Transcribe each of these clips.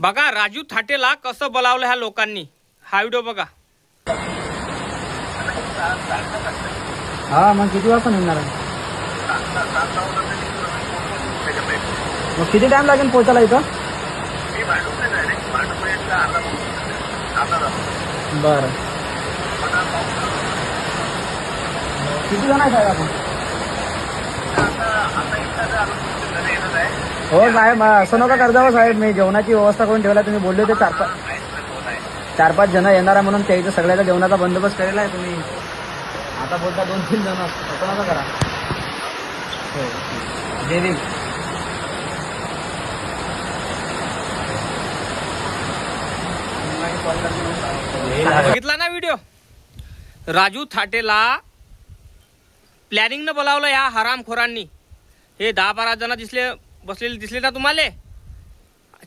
बघा राजू थाटेला कसं बोलावलं ह्या लोकांनी. हा व्हिडिओ बघा. हा, मग किती वाजता निघणार आहे? मग किती टाइम लागेल पोहोचायला इथं? बरं. किती जण आहे साहेब आपण? हो साहेब, असं नका करता साहेब. मी जेवणाची व्यवस्था करून ठेवला. तुम्ही बोलले होते चार पाच जण येणार आहे म्हणून त्याच्या सगळ्याचा जेवणाचा बंदोबस्त केलेला आहे तुम्ही. आता बोलता 2-3 जण. असं नका करा. हो, देवी. बघितला ना व्हिडिओ. राजू थाटेला प्लॅनिंग न बोलावलं ह्या हरामखोरांनी. हे 10-12 जण बसलेले दिसले ना तुम्हाला.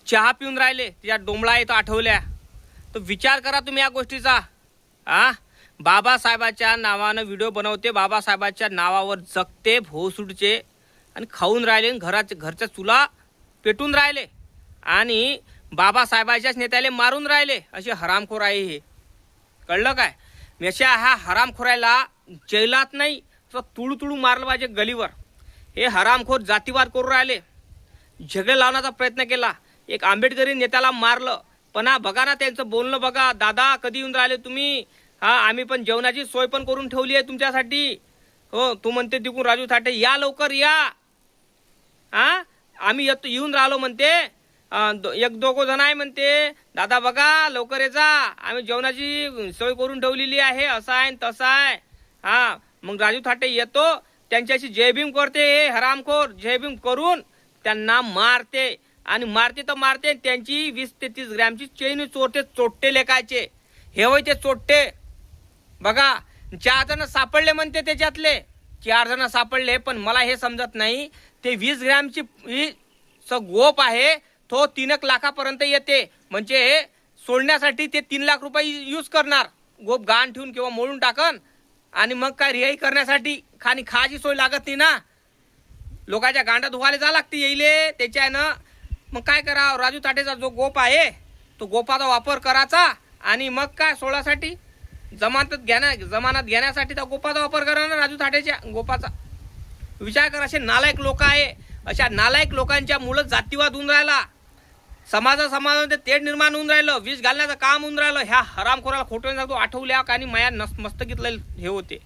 चहा पिऊन राहिले, त्या डोंबळा इथं आठवल्या. तर विचार करा तुम्ही या गोष्टीचा. बाबासाहेबाच्या नावानं व्हिडिओ बनवते, बाबासाहेबाच्या नावावर जगते, भोसुडचे, आणि खाऊन राहिले, घरच्या चुला पेटून राहिले, आणि बाबासाहेबाच्याच नेत्याला मारून राहिले. असे हरामखोर आहे हे. कळलं काय? मेशा ह्या हरामखोरायला जैलात नाही तर तुळू मारलं पाहिजे गलीवर. हे हरामखोर जातीवाद करून राहिले, झगडे लावण्याचा प्रयत्न केला. एक आंबेडकरी नेत्याला मारलं. पण बघा ना त्यांचं बोलणं बघा. दादा कधी येऊन राहिले तुम्ही? आम्ही पण जेवणाची सोय पण करून ठेवली आहे तुमच्यासाठी. हो, तू म्हणते तिकून राजू थाटे या लवकर या. आम्ही येऊन राहिलो म्हणते. 1-2 जण आहे म्हणते. दादा बघा लवकर यायचा, आम्ही जेवणाची सोय करून ठेवलेली आहे. असं आहे तसं आहे. मग राजू थाटे येतो, त्यांच्याशी जयभीम करते. हे हरामखोर जयभीम करून त्यांना मारते, आणि मारते तर मारते. त्यांची 20 ते 30 ग्रॅमची चेन चोट्टे लेखायचे. हे होय ते चोट्टे. बघा 4 जण सापडले म्हणते, त्याच्यातले 4 जण सापडले. पण मला हे समजत नाही, ते 20 ग्रॅमची गोप आहे तो 3 लाखापर्यंत येते. म्हणजे सोडण्यासाठी ते 3 लाख रुपये यूज करणार. गोप गाण ठेवून किंवा मोडून टाकन, आणि मग काय रिहाई करण्यासाठी खायची सोय लागत नाही ना. लोकांच्या गांडा धुवायला जा लागते येईले त्याच्यानं. मग काय करावं? राजू थाटेचा जो गोप आहे तो गोपाचा वापर करायचा, आणि मग काय सोळासाठी जमानत घेण्यासाठी त्या गोपाचा वापर करा ना, राजू थाटेच्या गोपाचा. विचार करा. असे नालायक लोक आहे. अशा नालायक लोकांच्या मुळे जातीवाद होऊन राहिला. समाजामध्ये तेढ निर्माण होऊन राहिलं. विष घालण्याचं काम होऊन राहिलं. ह्या हरामखोराला खोटं सांगतो आठवल्या आणि माया मस्तकीतलं हे होते.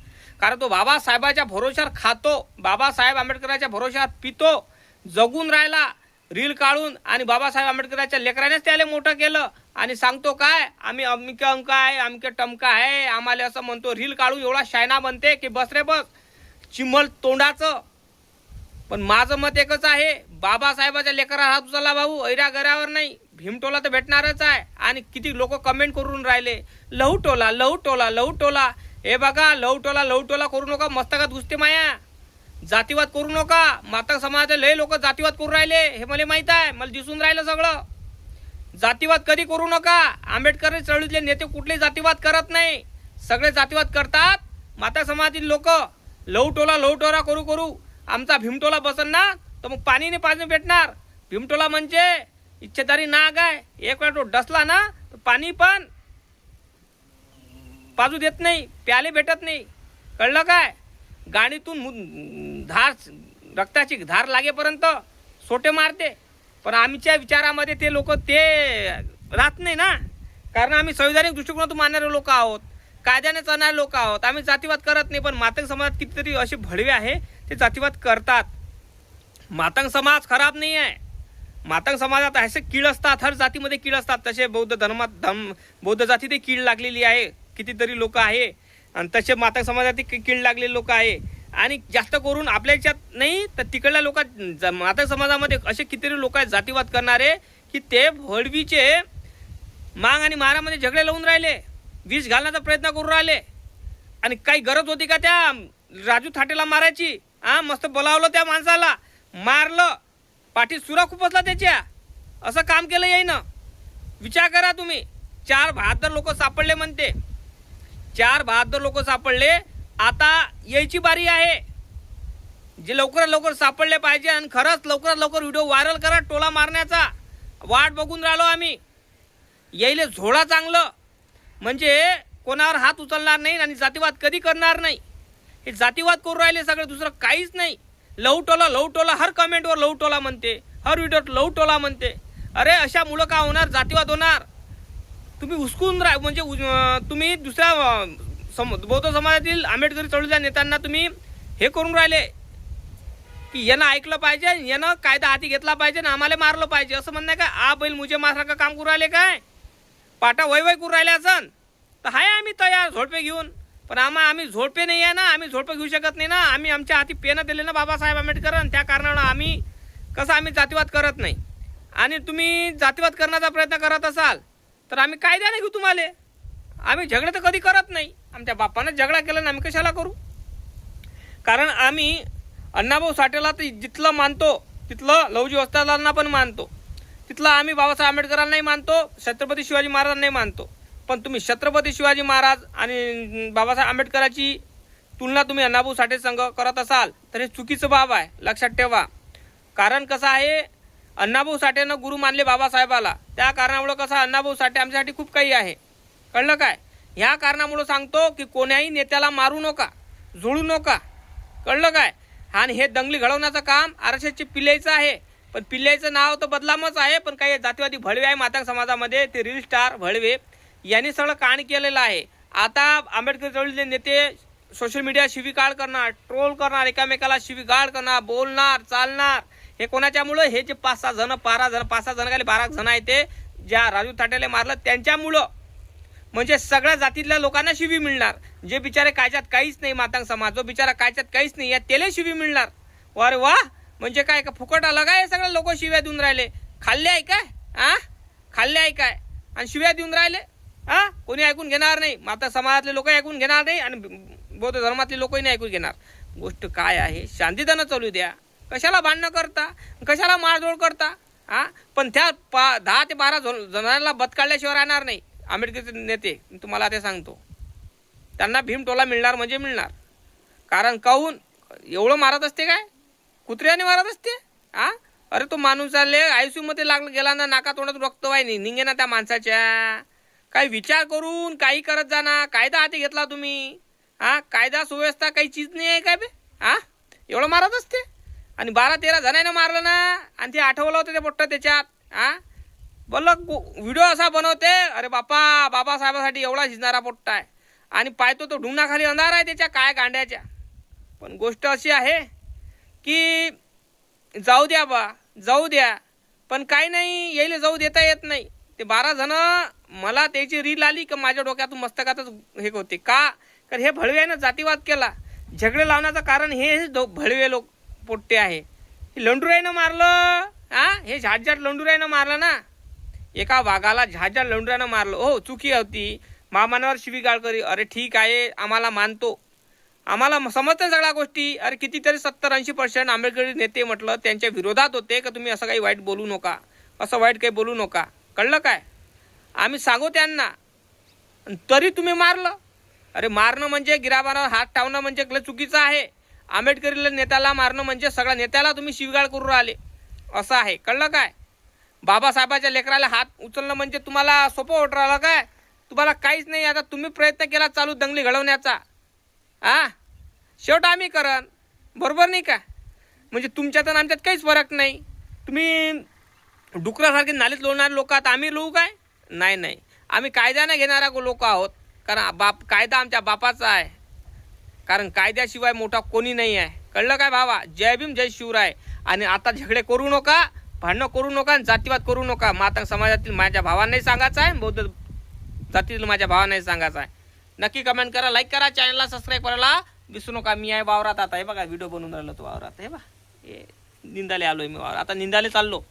कारण तो बाबासाहेबाच्या भरोशावर खातो, बाबासाहेब आंबेडकरांच्या भरोशावर पितो, जगून राहिला रील काढून. आणि बाबासाहेब आंबेडकरांच्या लेकरानेच त्याला मोठं केलं, आणि सांगतो काय आम्ही अमके अंक आहे, अमके टमका आहे, आम्हाला असं म्हणतो. रील काढून एवढा शायना बनते की बस रे बस, चिमल तोंडाचं. पण माझं मत एकच आहे, बाबासाहेबाच्या लेकरा हात उचलला भाऊ, ऐऱ्या गऱ्यावर नाही. भीमटोला तर भेटणारच आहे. आणि किती लोक कमेंट करून राहिले, लहूटोला लहूटोला लहूटोला. हे बघा, लहूटोला करू नका, मस्तकात घुसते माया. जातीवाद करू नका. मातंग समाजाचे लय लोक जातीवाद करून राहिले, हे मला माहित आहे. मला दिसून राहिलं सगळं. जातीवाद कधी करू नका. आंबेडकर चळवळीतले नेते कुठले जातीवाद करत नाही, सगळे जातीवाद करतात. मातंग समाजातील लोक लहूटोला करू आमचा भीमटोला बसन ना, तर मग पाणी भेटणार. भीमटोला म्हणजे इच्छेदारी नाग आहे. एक वेळा तो डसला ना तर पाणी पण पाजू देत नाही, प्याले भेटत नाही. कळलं काय? गाडीतून रक्ताची धार लागेपर्यंत सोटे मारते. पण आमच्या विचारामध्ये ते लोक ते राहत नाही ना. कारण आम्ही संविधानिक दृष्टिकोनातून मानणारे लोक आहोत, कायद्याने चालणारे लोक आहोत. आम्ही जातीवाद करत नाही. पण मातंग समाजात कितीतरी असे भडवे आहे ते जातीवाद करतात. मातंग समाज खराब नाही आहे. मातंग समाजात असे कीड असतात, हर जातीमध्ये कीड असतात. तसे बौद्ध जाती ते कीड लागलेली आहे. कितीतरी लोक आहे, आणि तसे मातंग समाजात कीड लागलेले लोक आहे. आणि जास्त करून आपल्या याच्यात नाही तर तिकडल्या लोक मातंग समाजामध्ये असे कितीतरी लोक आहेत जातीवाद करणारे, की ते भडवीचे मांग आणि मारामध्ये झगडे लावून राहिले, विष घालण्याचा प्रयत्न करून राहिले. आणि काही गरज होती का त्या राजू थाटेला मारायची? मस्त बोलावलं त्या माणसाला, मारलं, पाठीत सुरा खुपसला त्याच्या. असं काम केलं यायनं. विचार करा तुम्ही. 4 लोक सापडले म्हणते. 4 लोक सापडले. आता यायची बारी आहे. जे लवकरात लवकर सापडले पाहिजे, आणि खरंच लवकरात लवकर व्हिडिओ व्हायरल करा टोला मारण्याचा. वाट बघून राहिलो आम्ही. यायले झोळा चांगलं म्हणजे कोणावर हात उचलणार नाही आणि जातीवाद कधी करणार नाही. हे जातीवाद करून राहिले सगळे, दुसरं काहीच नाही. लवटोला हर कमेंटवर लवटोला म्हणते, हर व्हिडिओत लवटोला म्हणते. अरे अशा मुलं का होणार, जातीवाद होणार. तुम्ही हुसकून म्हणजे तुम्ही दुसऱ्या बौद्ध समाजातील आंबेडकरी चळवळीच्या नेत्यांना तुम्ही हे करून राहिले की यानं ऐकलं पाहिजे, यानं कायदा हाती घेतला पाहिजे आणि आम्हाला मारलं पाहिजे असं म्हणणं आहे का. बैल मुझे मारसारखं काम करून राहिले काय, पाटा वय करून राहिले असन तर हाय आम्ही तयार झोडपे घेऊन. पण आम्ही झोडपे नाही आहे ना, आम्ही झोडपे घेऊ शकत नाही ना. आमच्या हाती पेनं दिले ना बाबासाहेब आंबेडकर, आणि त्या कारणानं आम्ही जातीवाद करत नाही. आणि तुम्ही जातीवाद करण्याचा प्रयत्न करत असाल तर आम्ही कायद्याने घेऊ तुम्हाला. आम्ही झगडे तर कधी करत नाही. आमच्या बापानं झगडा केला ना, आम्ही कशाला करू. कारण आम्ही अण्णाभाऊ साठेला तर जिथलं मानतो तिथलं लवजी वस्तादांना पण मानतो, तिथलं आम्ही बाबासाहेब आंबेडकरांनाही नाही मानतो, छत्रपती शिवाजी महाराजांनाही मानतो. पण तुम्ही छत्रपती शिवाजी महाराज आणि बाबासाहेब आंबेडकरांची तुलना तुम्ही अण्णाभाऊ साठे संघ करत असाल तर हे चुकीचं बाब आहे, लक्षात ठेवा. कारण कसं आहे, अण्णाभाऊ साठेनं गुरु मानले बाबासाहेबाला, त्या कारणामुळं कसं अण्णाभाऊ साठे आमच्यासाठी खूप काही आहे, कळलं काय. ह्या कारणामुळं सांगतो की कोण्याही नेत्याला मारू नका, जोडू नका, कळलं काय. आणि हे दंगली घडवण्याचं काम आरक्षणाचे पिल्लाईचं आहे. पण पिल्लाईचं नाव तर बदलामच आहे, पण काही जातीवादी भळवे आहे मातंग समाजामध्ये, ते रील स्टार भळवे यांनी सगळं कांड केलेलं आहे. आता आंबेडकर चळवळीचे नेते सोशल मीडिया शिवीगाळ करणार, ट्रोल करणार, एकामेकाला शिवीगाळ करणार, बोलणार, चालणार. हे कोणाच्यामुळं, हे जे 5-6 जण 5-6 जण काय 12 जण आहे ते ज्या राजू थाट्याला मारलं त्यांच्यामुळं. म्हणजे सगळ्या जातीतल्या लोकांना शिवी मिळणार. जे बिचारे कायच्यात काहीच नाही, मातंग समाज जो बिचारा कायच्यात काहीच नाही, या त्याला शिवी मिळणार. अरे वा, म्हणजे काय का फुकट आलं काय, हे सगळे लोक शिव्या देऊन राहिले. खाल्ले आहे काय, खाल्ले आहे काय आणि शिव्या देऊन राहिले. कोणी ऐकून घेणार नाही, माता समाजातले लोक ऐकून घेणार नाही आणि बौद्ध धर्मातले लोकही नाही ऐकून घेणार. गोष्ट काय आहे, शांतीतानं चालू द्या. कशाला भांडणं करता, कशाला मारझोड करता. पण त्या 10 ते 12 जणांना बद काढल्याशिवाय राहणार नाही आंबेडकरचे नेते. तुम्हाला ते सांगतो, त्यांना भीमटोला मिळणार म्हणजे मिळणार. कारण काहून एवढं मारत असते काय, कुत्र्याने मारत असते. अरे तो माणूस चालले आयसीयू मध्ये गेला ना, नाका तोंडातून रक्त व्हाय निघे ना त्या माणसाच्या. काही विचार करून काही करत जाना. कायदा हाती घेतला तुम्ही, कायदा सुव्यवस्था काही चीज नाही आहे काय बे. एवढं मारत असते. आणि 12-13 जणांना मारलं ना, आणि ते आठवलं होतं ते पोट्ट त्याच्यात. बोल व्हिडिओ असा बनवते, अरे बाबासाहेबासाठी एवढा शिजणारा पोट्टा आहे, आणि पाहतो तो ढुंगणाखाली अंधार आहे त्याच्या काय गांड्याच्या. पण गोष्ट अशी आहे की जाऊ द्या, पण काही नाही, यायला जाऊ देता येत नाही. ते 12 जण मला त्याची रील आली का माझ्या डोक्यातून मस्तकातच हे होते. का तर हे भळवे ना जातीवाद केला, झगडे लावण्याचं कारण हे भळवे लोक पोट्टे आहे. हे लंडुराईनं मारलं, हे झाडझाड लंडुराईनं मारलं ना. एका वाघाला झाडझाड लंडुराईनं मारलं. हो, चुकी होती, मामानावर शिवीगाळ करी. अरे ठीक आहे, आम्हाला मानतो, आम्हाला समजतं सगळ्या गोष्टी. अरे कितीतरी 70-80% आंबेडकरी नेते म्हटलं त्यांच्या विरोधात होते का तुम्ही असं काही वाईट बोलू नका, असं वाईट काही बोलू नका, कळलं काय. आम्ही सांगू त्यांना, तरी तुम्ही मारलं. अरे मारणं म्हणजे गिराबावर हात टावणं म्हणजे चुकीचं आहे. आंबेडकरी नेत्याला मारणं म्हणजे सगळ्या नेत्याला तुम्ही शिवीगाळ करून राहिले असं आहे, कळलं काय. बाबासाहेबाच्या लेकराला हात उचलणं म्हणजे तुम्हाला सोपं होत राहिलं काय. तुम्हाला काहीच नाही. आता तुम्ही प्रयत्न केला चालू दंगली घडवण्याचा, शेवट आम्ही करन, बरोबर नाही का. म्हणजे तुमच्यात आणि आमच्यात काहीच फरक नाही. तुम्ही डुकरासारखे नालीत लोळणारे लोक आहात, आम्ही लोक काय नाही. आम्ही कायद्याने घेणारा लोक आहोत. कारण कायदा आमच्या बापाचा आहे. कारण कायद्याशिवाय मोठा कोणी नाही आहे, कळलं काय भावा. जय भीम, जय शिवराय. आणि आता झगडे करू नका, भांडणं करू नका, आणि जातीवाद करू नका. मातंग समाजातील माझ्या भावांनाही सांगायचं आहे, बौद्ध जातीतील माझ्या भावांनाही सांगायचं आहे. नक्की कमेंट करा, लाईक करा, चॅनलला सबस्क्राईब करायला विसरू नका. मी आहे वावरात आता, हे बघा व्हिडिओ बनवून राहिलो तो वावरात. हे बघा, हे निंदाले आलोय मी वावरात, आता निंदाले चाललो.